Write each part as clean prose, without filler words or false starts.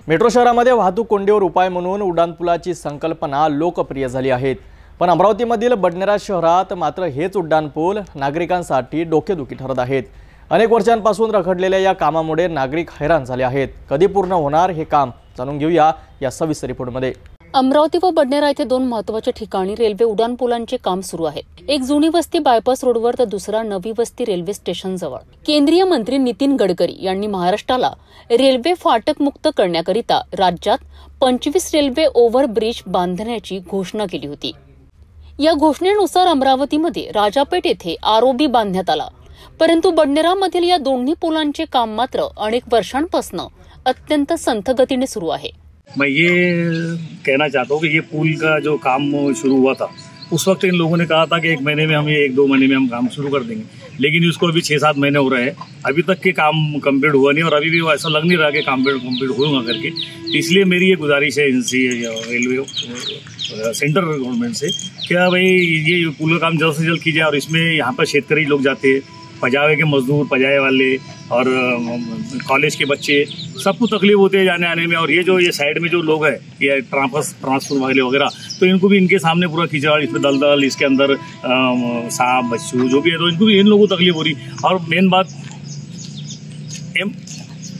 Metro शहरामध्ये वाहतूक कोंडीवर उपाय म्हणून उड्डाणपुलाची संकल्पना लोकप्रिय झाली आहे। पण अमरावतीमधील बडनेरा शहरात मात्र हेच उड्डाणपूल नागरिकांसाठी डोकेदुखी ठरत आहेत। अनेक वर्षांपासून रखडलेल्या या कामामुळे नागरिक हैराण झाले आहेत। कधी पूर्ण होणार हे काम जाणून घेऊया या सविस्तर रिपोर्टमध्ये। अमरावती व बडनेरा येथे दोन महत्त्वाच्या ठिकाणी रेल्वे उड्डाणपुलांचे काम सुरू आहे। एक जुनी वस्ती बायपास रोडवर तर दुसरा नवी वस्ती रेल्वे स्टेशन जवळ। केंद्रीय मंत्री नितीन गडकरी यांनी महाराष्ट्राला रेल्वे फाटक मुक्त करण्याकरिता राज्यात 25 रेल्वे ओव्हरब्रिज बांधण्याची घोषणा केली होती। या घोषणेनुसार अमरावतीमध्ये राजापेठ येथे आरओबी बांधण्यात आला, परंतु बडनेरामधील या दोन्ही पुलांचे काम मात्र अनेक वर्षांपासून अत्यंत संथ गतीने सुरू आहे। मैं ये कहना चाहता हूँ कि ये पुल का जो काम शुरू हुआ था उस वक्त इन लोगों ने कहा था कि 1 महीने में हम ये 1-2 महीने में हम काम शुरू कर देंगे, लेकिन इसको अभी 6-7 महीने हो रहे हैं, अभी तक के काम कंप्लीट हुआ नहीं और अभी भी ऐसा लग नहीं रहा कि काम कंप्लीट होगा करके। इसलिए मेरी ये गुजारिश है इनसे, रेलवे सेंट्रल गवर्नमेंट से, क्या भाई ये पुल का काम जल्द से जल्द कीजिए। और इसमें यहाँ पर शेतकरी लोग जाते हैं, पजावे के मजदूर, पजाए वाले और कॉलेज के बच्चे, सबको तकलीफ होती है जाने आने में। और ये साइड में जो लोग हैं, ये ट्रांसपोर्ट वाले वगैरह, तो इनको भी इनके सामने पूरा कीचड़, इसमें दलदल, इसके अंदर सांप बच्चू जो भी है, तो इनको भी इन लोगों को तकलीफ हो रही। और मेन बात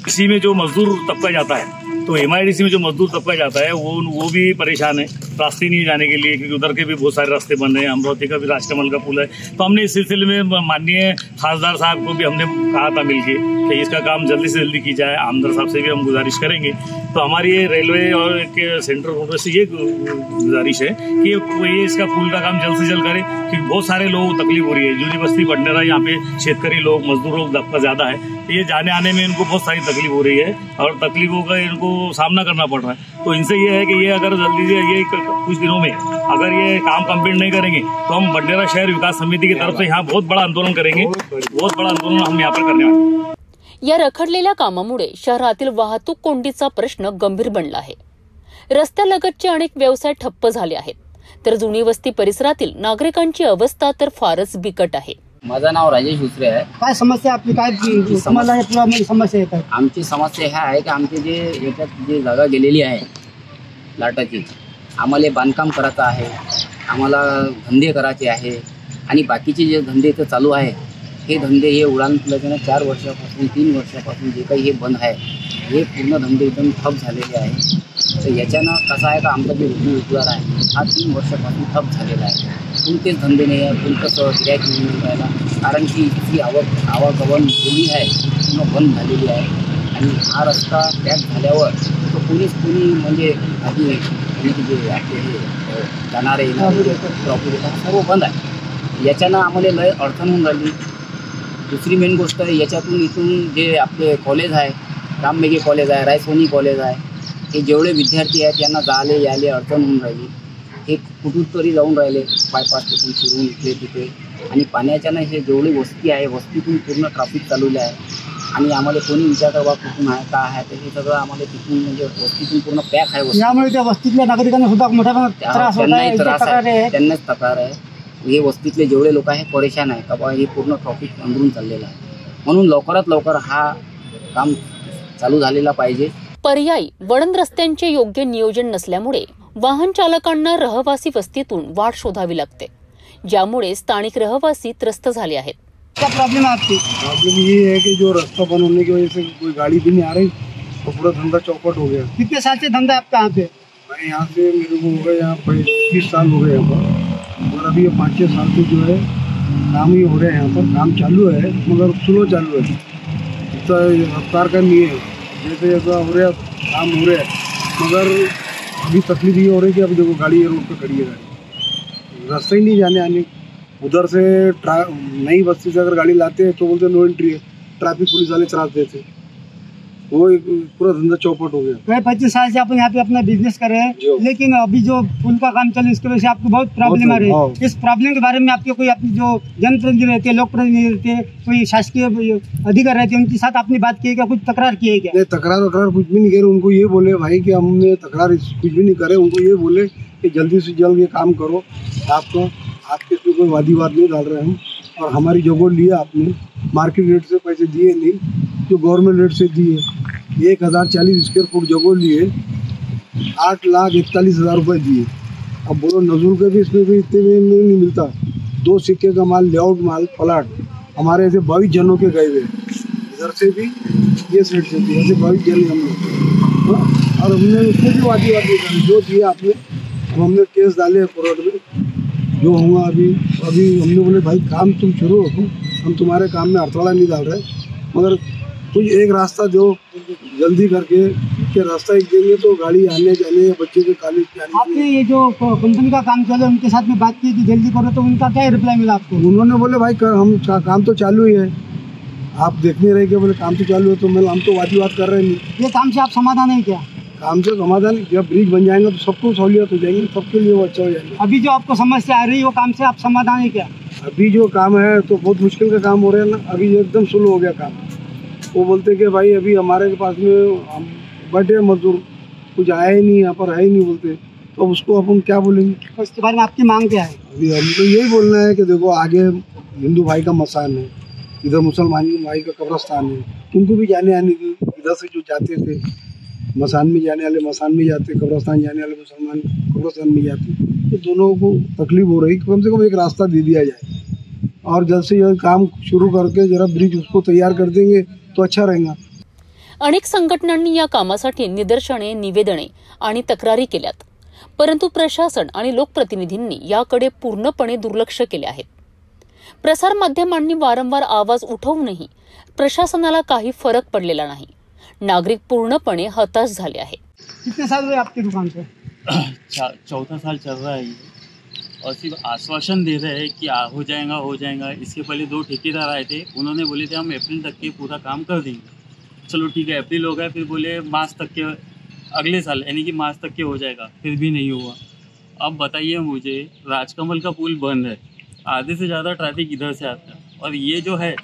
इसी में जो मजदूर तबका जाता है, तो MIDC में जो मजदूर तबका जाता है वो भी परेशान है, रास्ते नहीं जाने के लिए, क्योंकि उधर के भी बहुत सारे रास्ते बंद हैं। अमरावती का भी राजकमल का पुल है। तो हमने इस सिलसिले में माननीय खासदार साहब को भी हमने कहा था मिलके कि इसका काम जल्दी से जल्दी की जाए। आमदार साहब से भी हम गुजारिश करेंगे। तो हमारी ये रेलवे और के सेंट्रल गवर्नमेंट से ये गुजारिश है कि ये इसका पुल का काम जल्द से जल्द करें, क्योंकि बहुत सारे लोगों को तकलीफ हो रही है। यूनिवर्सिटी बडनेरा, यहाँ पे शेतकरी लोग, मजदूर लोग तबका ज़्यादा है, तो ये जाने आने में इनको बहुत सारी तकलीफ हो रही है और तकलीफों का इनको सामना करना पड़ रहा है। तो इनसे ये है कि ये अगर जल्दी से ये कुछ दिनों में अगर ये काम कंप्लीट नहीं करेंगे तो हम बडनेरा शहर विकास समिति की तरफ से यहाँ बहुत बड़ा आंदोलन करेंगे। बहुत बड़ा आंदोलन हम यहाँ पर करने वाले हैं। या रखडलेल्या कामामुळे शहरातील वाहतूक कोंडीचा प्रश्न गंभीर बनला आहे। रस्त्यालगतचे अनेक व्यवसाय ठप्प झाले आहेत, तर जुनी वस्ती परिसरातील नागरिकांची अवस्था तर फारच बिकट आहे। माझं नाव राजेश हुसरे आहे। काय समस्या आपली, काय तुम्हाला या पुलामध्ये समस्या येत आहे? आमची समस्या ह्या आहे की आमचे जे याच्यात जे जागा गेलेली आहे लाटाची, आम्हाला बांधकाम करायचं आहे, आम्हाला धंदे करायचे आहे आणि बाकीचे जे धंदे इथं चालू आहे हे धंदे हे उड्डाणपुलाच्या 4 वर्षापासून 3 वर्षापासून जे काही हे बंद आहे, हे पूर्ण धंदे एकदम ठप झालेले आहे। तर याच्यानं कसं आहे का आमचा जे रोजगार आहे हा 3 वर्षापासून ठप झालेला आहे। कोणतेच धंदे नाही आहे, कोणतं गिऱ्हाईक मिळून राहिला, कारण की जी आवागमन बोली आहे पूर्ण बंद झालेली आहे। आणि हा रस्ता पॅक झाल्यावर तो कोणी म्हणजे आधी जे आपले हे जाणारे प्रॉपर्टी सर्व बंद आहे। याच्यानं आम्हाला लय अडचण होऊन राहिली। दुसरी मेन गोष्ट याच्यातून इथून जे आपले कॉलेज आहे, राममेघे कॉलेज आहे, रायसोनी कॉलेज आहे, हे जेवढे विद्यार्थी आहेत त्यांना जायला यायला अडचण होऊन राहिली। हे कुठून तरी जाऊन राहिले बायपास तिथून फिरून इथले तिथे, आणि पाण्याच्यानं हे जेवढी वस्ती आहे वस्तीतून पूर्ण ट्रॅफिक चालवलं आहे। आणि आम्हाला कोणी विचारतं बा कुठून आहे काय आहे, तर हे सगळं आम्हाला तिथून म्हणजे वस्तीतून पूर्ण पॅक आहे। यामुळे त्या वस्तीतल्या नागरिकांना सुद्धा मोठा त्रास होत आहे, त्यांनाच तक्रार आहे। हे वस्तीतले जेवढे लोक आहेत परेशान आहे का बा हे पूर्ण ट्रॅफिक अंदरून चाललेलं आहे, म्हणून लवकरात लवकर हा काम चालू झालेला पाहिजे। पर्यायी वळण रस्त्यांचे योग्य नियोजन नसल्यामुळे वाहन चालकांना रहवासी वस्तीतून वाट शोधावी लागते, ज्यामुळे स्थानिक रहवासी त्रस्त झाले आहेत। क्या प्रॉब्लम है आपकी? प्रॉब्लम ये है कि जो रास्ता बंद होने की वजह से कोई गाड़ी भी नहीं आ रही, तो पूरा धंधा चौपट हो गया। कितने साल से धंधा आपका यहाँ पे? मैं यहाँ से मेरे को हो गए यहाँ 30 साल हो गए यहाँ पर, और अभी 5-6 साल से जो है काम ही हो रहा है। यहाँ पर काम चालू है मगर स्लो चालू है, इतना रफ्तार का नहीं है। जैसे ऐसा हो रहा है काम हो रहा है, मगर अभी तकलीफ ये हो रही है कि अब देखो गाड़ी रोड पर खड़ी है, गाड़ी रास्ता ही नहीं जाने आने। उधर से नई बस्ती से अगर गाड़ी लाते हैं तो बोलते नो एंट्री है, ट्रैफिक पुलिस वाले त्रास देते, वो एक पूरा धंधा चौपट हो गया। 25 साल से अपन यहाँ पे अपना बिजनेस कर रहे हैं, लेकिन अभी जो पुल का काम चल इसकी वजह से आपको बहुत प्रॉब्लम आ रही है। इस प्रॉब्लम के बारे में आपके कोई अपनी जो जनप्रतिनिधि रहते हैं, लोक प्रतिनिधि रहते हैं, कोई शासकीय अधिकारी रहते हैं, उनके साथ आपने बात की है क्या, कुछ तकरार की है क्या? नहीं, तकरार कुछ भी नहीं करे। उनको ये बोले भाई कि हमने तकरार कुछ भी नहीं करे, उनको ये बोले कि जल्दी से जल्द ये काम करो, आपके इसमें कोई वादी वाद नहीं डाल रहे हम, और हमारी जगह लिया आपने, मार्केट रेट से पैसे दिए नहीं, जो गवर्नमेंट रेट से दी है, 1040 स्क्वायर फुट जगह लिए 8,41,000 रुपये दिए। अब बोलो नजूल के भी इसमें भी इतने में नहीं मिलता। 2 सिक्के का माल, लेआउट माल, प्लाट हमारे ऐसे 22 जनों के गए हुए, इधर से भी ये साइड से भी, ऐसे 22 जन हम लोग। और हमने उसको भी वादी जो दिया आपने, अब हमने केस डाले हैं कोर्ट में, जो होगा अभी हमने बोले भाई काम तुम शुरू रखो, हम तुम्हारे काम में अड़थड़ा नहीं डाल रहे, मगर कोई एक रास्ता जो जल्दी करके कि रास्ता एक देंगे तो गाड़ी आने जाने, बच्चे के कॉलेज जाने। आपने ये जो कंपनी का काम चल रहा है उनके साथ में बात की कि जल्दी करो, तो उनका क्या रिप्लाई मिला आपको? उन्होंने बोले भाई हम काम तो चालू ही है, आप देखने रहे, बोले काम तो चालू है, तो मैं हम तो वाद कर रहे नहीं। ये काम से आप समाधान है क्या? काम से समाधान, जब ब्रिज बन जाएंगे तो सबको सहूलियत हो जाएंगी, सबके लिए वो अच्छा हो जाएगा। अभी जो आपको समस्या आ रही है वो काम से आप समाधान है क्या? अभी जो काम है तो बहुत मुश्किल का काम हो रहा है ना, अभी एकदम स्लो हो गया काम। वो बोलते कि भाई अभी हमारे के पास में हम बैठे मजदूर, कुछ आया ही नहीं, यहाँ पर है ही नहीं बोलते, तो उसको अपन क्या बोलेंगे? तो इसके बारे में आपकी मांग क्या है? अभी हमको यही बोलना है कि देखो आगे हिंदू भाई का मसान है, इधर मुसलमान भाई का कब्रस्तान है, उनको भी जाने आने की, इधर से जो जाते थे मसान में जाने वाले मसान में जाते, कब्रस्तान जाने वाले मुसलमान कब्रस्तान में जाते, तो दोनों को तकलीफ हो रही। कम से कम एक रास्ता दे दिया जाए और जल्द से जल्द काम शुरू करके जरा ब्रिज उसको तैयार कर देंगे तो अच्छा रहेगा। अनेक संघटनांनी या कामासाठी निदर्शने, निवेदने आणि तक्रारी केल्यात, परंतु प्रशासन आणि लोकप्रतिनिधींनी याकडे पूर्णपणे दुर्लक्ष केले आहे। प्रसार माध्यमांनी वारंवार आवाज उठवूनही प्रशासनाला काही फरक पडलेला नाही। नागरिक पूर्णपणे हताश झाले आहेत। कितने साल हुए आपकी दुकान से? चौथा साल चल रहा है ये, और सिर्फ आश्वासन दे रहे हैं कि हो जाएगा। इसके पहले 2 ठेकेदार आए थे, उन्होंने बोले थे हम अप्रैल तक के पूरा काम कर देंगे। चलो ठीक है, अप्रैल हो गया, फिर बोले मार्च तक के, अगले साल यानी कि मार्च तक के हो जाएगा, फिर भी नहीं हुआ। अब बताइए मुझे, राजकमल का पुल बंद है, आधे से ज़्यादा ट्रैफिक इधर से आता है, और ये जो है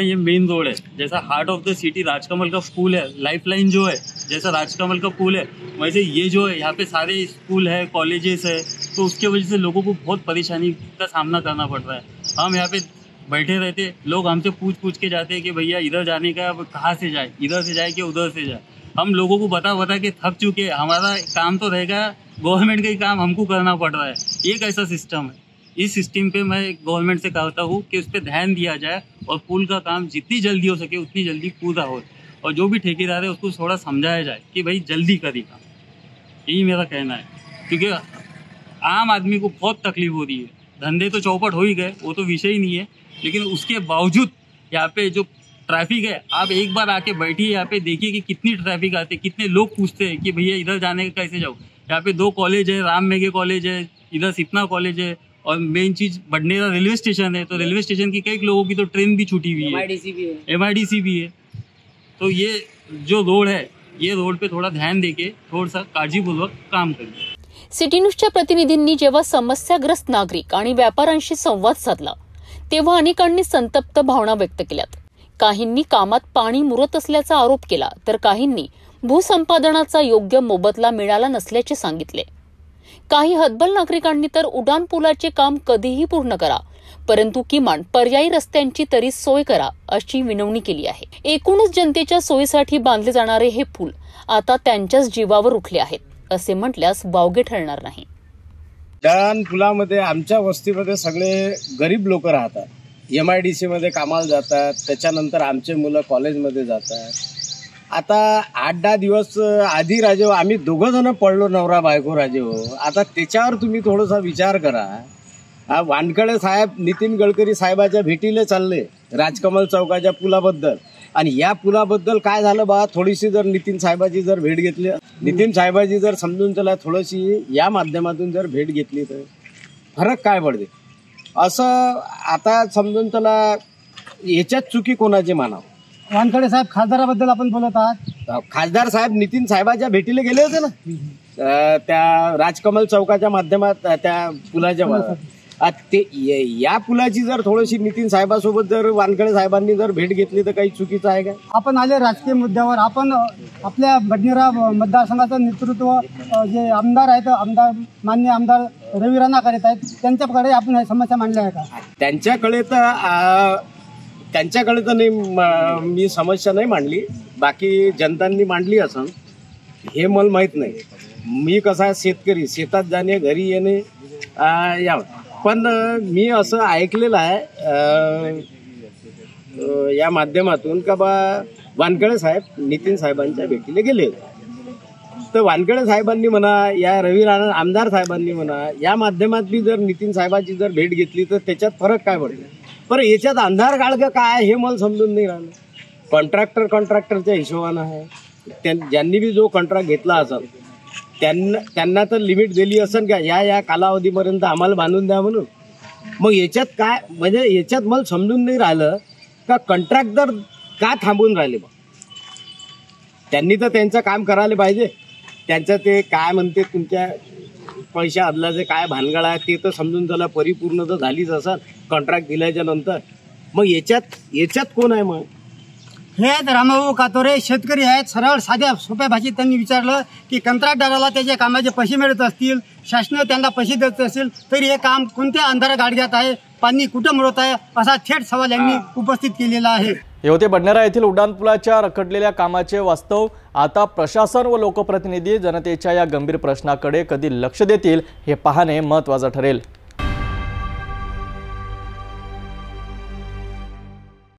ये मेन रोड है, जैसा heart of the city Rajkamal का पुल है, लाइफलाइन जो है जैसा राजकमल का पुल है, वैसे ये जो है यहाँ पे सारे स्कूल है, कॉलेजेस है, तो उसके वजह से लोगों को बहुत परेशानी का सामना करना पड़ रहा है। हम यहाँ पे बैठे रहते, लोग हमसे पूछ के जाते हैं कि भैया इधर जाने का अब कहाँ से जाए, इधर से जाए कि उधर से जाए। हम लोगों को बता के थक चुके, हमारा काम तो रहेगा, गवर्नमेंट का ही काम हमको करना पड़ रहा है। एक ऐसा सिस्टम है, इस सिस्टम पे मैं गवर्नमेंट से कहता हूँ कि उस पर ध्यान दिया जाए और पुल का काम जितनी जल्दी हो सके उतनी जल्दी पूरा हो, और जो भी ठेकेदार है उसको थोड़ा समझाया जाए कि भाई जल्दी करेगा। यही मेरा कहना है, क्योंकि आम आदमी को बहुत तकलीफ हो रही है। धंधे तो चौपट हो ही गए, वो तो विषय ही नहीं है, लेकिन उसके बावजूद यहाँ पे जो ट्रैफिक है, आप एक बार आके बैठिए, यहाँ पे देखिए कि कितनी ट्रैफिक आती है, कितने लोग पूछते हैं कि भैया इधर जाने का कैसे जाऊँ। यहाँ पे 2 कॉलेज है, राम मेघे कॉलेज है, इधर सिपना कॉलेज है, और मेन चीज बडनेरा रेलवे स्टेशन है, तो रेलवे स्टेशन की कई लोगों की तो ट्रेन भी छूटी हुई है, MIDC भी है। तो ये जो रोड है, ये रोड पे थोड़ा ध्यान देके थोडासा काळजीपूर्वक काम करें। सिटी न्यूजच्या प्रतिनिधींनी जेव्हा समस्याग्रस्त नागरिक आणि व्यापाऱ्यांशी संवाद साधला, तेव्हा अनेकांनी संतप्त भावना व्यक्त केल्यात। काहींनी कामात पाणी मुरत असल्याचा आरोप केला, तर काहींनी भूसंपादनाचा योग्य मोबदला मिळाला नसल्याचे सांगितले। काही हतबल नागरिकांनी तर उड्डाण पुलाचे काम कधीही पूर्ण करा, परंतु किमान पर्यायी रस्त्यांची तरी सोय करा अशी विनवणी केली आहे। एकूणच जनतेच्या सोयीसाठी बांधले जाणारे हे पूल आता त्यांच्याच जीवावर उठले आहेत, असे म्हटल्यास वावगे ठरणार नाही। उड्डाण पुलामध्ये आमच्या वस्तीमध्ये सगळे गरीब लोक राहतात, MIDC मध्ये कामाला जातात, त्याच्यानंतर आमचे मुलं कॉलेजमध्ये जातात। आता 8-10 दिवस आधी राजे आम्ही 2 जण पडलो, नवरा बायको राजे हो। आता त्याच्यावर तुम्ही थोडासा विचार करा। वानखडे साहेब नितीन गडकरी साहेबाच्या भेटीला चालले राजकमल चौकाच्या पुलाबद्दल, आणि या पुलाबद्दल काय झालं बा, थोडीशी जर नितीन साहेबाची जर भेट घेतली, नितीन साहेबाची जर समजून चला थोडीशी या माध्यमातून जर भेट घेतली तर फरक काय पडते असं आता समजून चला। याच्यात चुकी कोणाची मानावं? वानखडे साहेब खासदाराबद्दल आपण बोलत आहात। खासदार साहेब नितीन साहेबाच्या भेटीला गेले होते ना, त्या राजकमल चौकाच्या माध्यमात त्या पुलाच्या ते या पुलाची जर थोडीशी नितीन साहेबासोबत जर वानखडे साहेबांनी जर भेट घेतली तर काही चुकीचं आहे का? आपण आले राजकीय मुद्द्यावर, आपण आपल्या बडनेरा मतदारसंघाचं नेतृत्व जे आमदार आहेत, माननीय आमदार रवी राणा करीत आहेत, त्यांच्याकडे आपण समस्या मांडल्या आहे का? त्यांच्याकडे तर त्यांच्याकडे तर नाही मी समस्या नाही मांडली, बाकी जनतांनी मांडली असं हे मला माहीत नाही. मी कसा शेतकरी, शेतात जाणे घरी येणे या, पण मी असं ऐकलेलं आहे या माध्यमातून का बा वानखेडे साहेब नितीन साहेबांच्या भेटीला गेले होते. तर वानखेडे साहेबांनी म्हणा या रवी राणा आमदार साहेबांनी म्हणा या माध्यमात बी जर नितीन साहेबांची जर भेट घेतली तर त्याच्यात फरक काय पडतो. पण याच्यात अंधार गाळगं काय हे मला समजून नाही राहिलं. कॉन्ट्रॅक्टरच्या हिशोबानं आहे. ज्यांनी बी जो कॉन्ट्रॅक्ट घेतला असेल त्यांना तर लिमिट दिली असेल का या कालावधीपर्यंत आम्हाला बांधून द्या म्हणून. मग याच्यात काय म्हणजे याच्यात मला समजून नाही राहिलं का कॉन्ट्रॅक्टर का थांबून राहिले. मग त्यांनी तर त्यांचं काम करायला पाहिजे. त्यांचं ते काय म्हणते तुमच्या पैशा अदलाचे काय भानगड आहे ते तर समजून त्याला परिपूर्ण तर झालीच असेल कॉन्ट्रॅक्ट दिल्याच्या नंतर. मग याच्यात कोण आहे. मग हे रामभाऊ कातोरे शेतकरी आहेत. सरळ साध्या सोप्या भाषेत त्यांनी विचारलं की कंत्राटदाराला त्याच्या कामाचे पैसे मिळत असतील, शासन त्यांना पैसे देत असेल तरी हे काम कोणत्या अंधारा गाडग्यात आहे, पाणी कुठं मिळत आहे, असा थेट सवाल यांनी उपस्थित केलेला आहे. हे होते बडनेरा येथील उड्डाणपुलाच्या रखडलेल्या कामाचे वास्तव. आता प्रशासन व लोकप्रतिनिधी जनतेच्या या गंभीर प्रश्नाकडे कधी लक्ष देतील हे पाहणे महत्त्वाचं ठरेल.